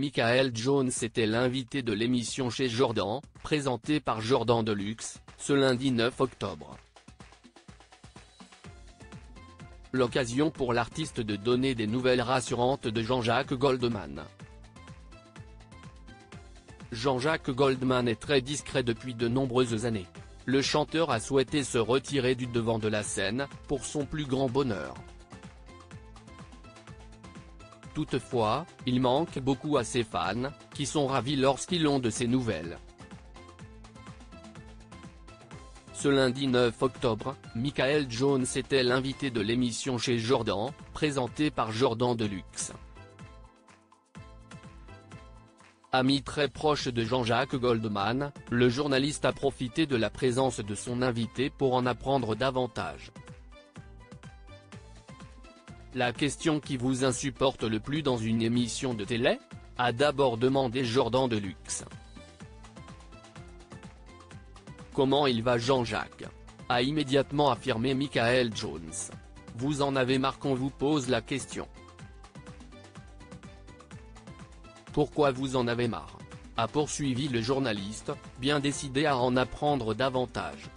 Michael Jones était l'invité de l'émission Chez Jordan, présentée par Jordan Deluxe, ce lundi 9 octobre. L'occasion pour l'artiste de donner des nouvelles rassurantes de Jean-Jacques Goldman. Jean-Jacques Goldman est très discret depuis de nombreuses années. Le chanteur a souhaité se retirer du devant de la scène, pour son plus grand bonheur. Toutefois, il manque beaucoup à ses fans, qui sont ravis lorsqu'ils ont de ses nouvelles. Ce lundi 9 octobre, Michael Jones était l'invité de l'émission Chez Jordan, présentée par Jordan Deluxe. Ami très proche de Jean-Jacques Goldman, le journaliste a profité de la présence de son invité pour en apprendre davantage. La question qui vous insupporte le plus dans une émission de télé ? A d'abord demandé Jordan Deluxe. Comment il va Jean-Jacques ? A immédiatement affirmé Michael Jones. Vous en avez marre qu'on vous pose la question. Pourquoi vous en avez marre ? A poursuivi le journaliste, bien décidé à en apprendre davantage.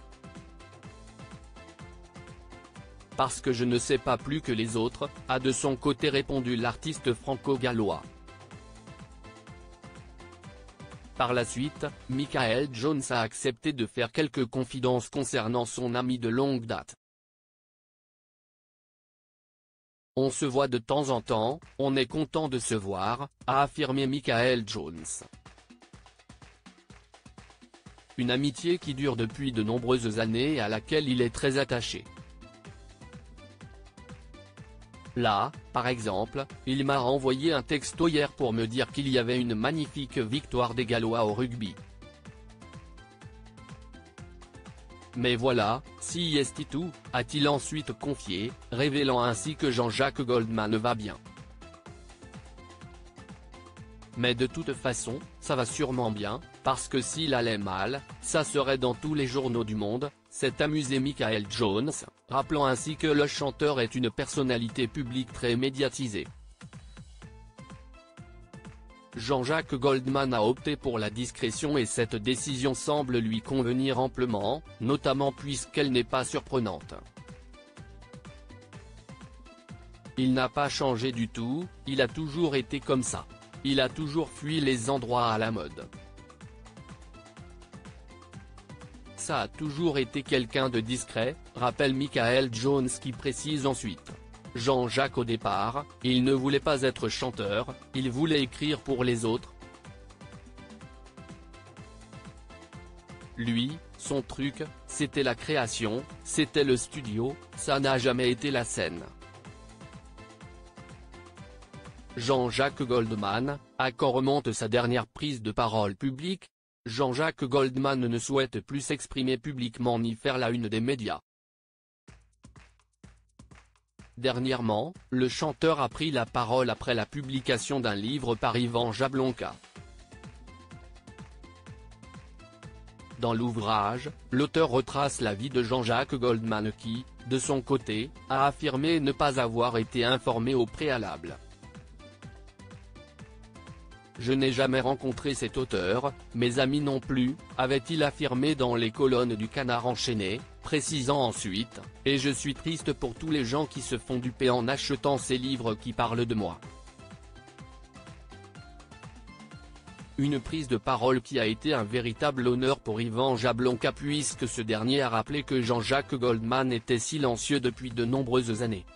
Parce que je ne sais pas plus que les autres, a de son côté répondu l'artiste franco-gallois. Par la suite, Michael Jones a accepté de faire quelques confidences concernant son ami de longue date. On se voit de temps en temps, on est content de se voir, a affirmé Michael Jones. Une amitié qui dure depuis de nombreuses années et à laquelle il est très attaché. Là, par exemple, il m'a renvoyé un texto hier pour me dire qu'il y avait une magnifique victoire des Gallois au rugby. Mais voilà, si est tout, a-t-il ensuite confié, révélant ainsi que Jean-Jacques Goldman va bien. Mais de toute façon, ça va sûrement bien, parce que s'il allait mal, ça serait dans tous les journaux du monde, s'est amusé Michael Jones, rappelant ainsi que le chanteur est une personnalité publique très médiatisée. Jean-Jacques Goldman a opté pour la discrétion et cette décision semble lui convenir amplement, notamment puisqu'elle n'est pas surprenante. Il n'a pas changé du tout, il a toujours été comme ça. Il a toujours fui les endroits à la mode. Ça a toujours été quelqu'un de discret, rappelle Michael Jones qui précise ensuite. Jean-Jacques au départ, il ne voulait pas être chanteur, il voulait écrire pour les autres. Lui, son truc, c'était la création, c'était le studio, ça n'a jamais été la scène. Jean-Jacques Goldman, à quand remonte sa dernière prise de parole publique ? Jean-Jacques Goldman ne souhaite plus s'exprimer publiquement ni faire la une des médias. Dernièrement, le chanteur a pris la parole après la publication d'un livre par Ivan Jablonka. Dans l'ouvrage, l'auteur retrace la vie de Jean-Jacques Goldman qui, de son côté, a affirmé ne pas avoir été informé au préalable. Je n'ai jamais rencontré cet auteur, mes amis non plus, avait-il affirmé dans les colonnes du Canard enchaîné, précisant ensuite, et je suis triste pour tous les gens qui se font duper en achetant ces livres qui parlent de moi. Une prise de parole qui a été un véritable honneur pour Ivan Jablonka puisque ce dernier a rappelé que Jean-Jacques Goldman était silencieux depuis de nombreuses années.